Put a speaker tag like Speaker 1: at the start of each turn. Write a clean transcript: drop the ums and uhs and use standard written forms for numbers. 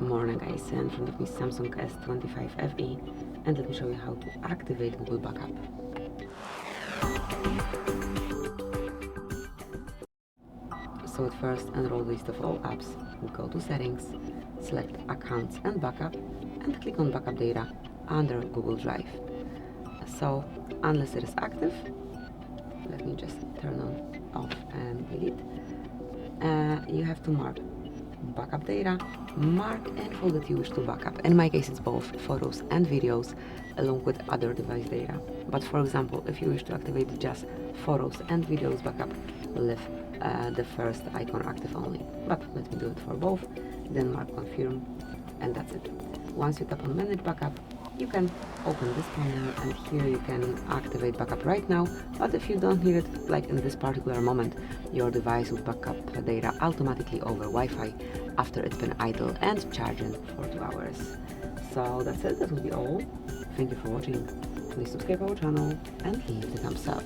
Speaker 1: Morning guys, in front of me Samsung S25 FE, and let me show you how to activate Google Backup. So at first, enroll list of all apps, go to settings, select accounts and backup, and click on backup data under Google Drive. So unless it is active, let me just turn on, off and delete, you have to mark backup data, mark any folder that you wish to backup. In my case, it's both photos and videos, along with other device data. But for example, if you wish to activate just photos and videos backup, leave the first icon active only. But let me do it for both, then mark confirm, and that's it. Once you tap on manage backup, you can open this panel, and here you can activate backup right now. But if you don't need it, like in this particular moment, your device will back up data automatically over Wi-Fi after it's been idle and charging for 2 hours. So that's it, that will be all. Thank you for watching. Please subscribe our channel and leave the thumbs up.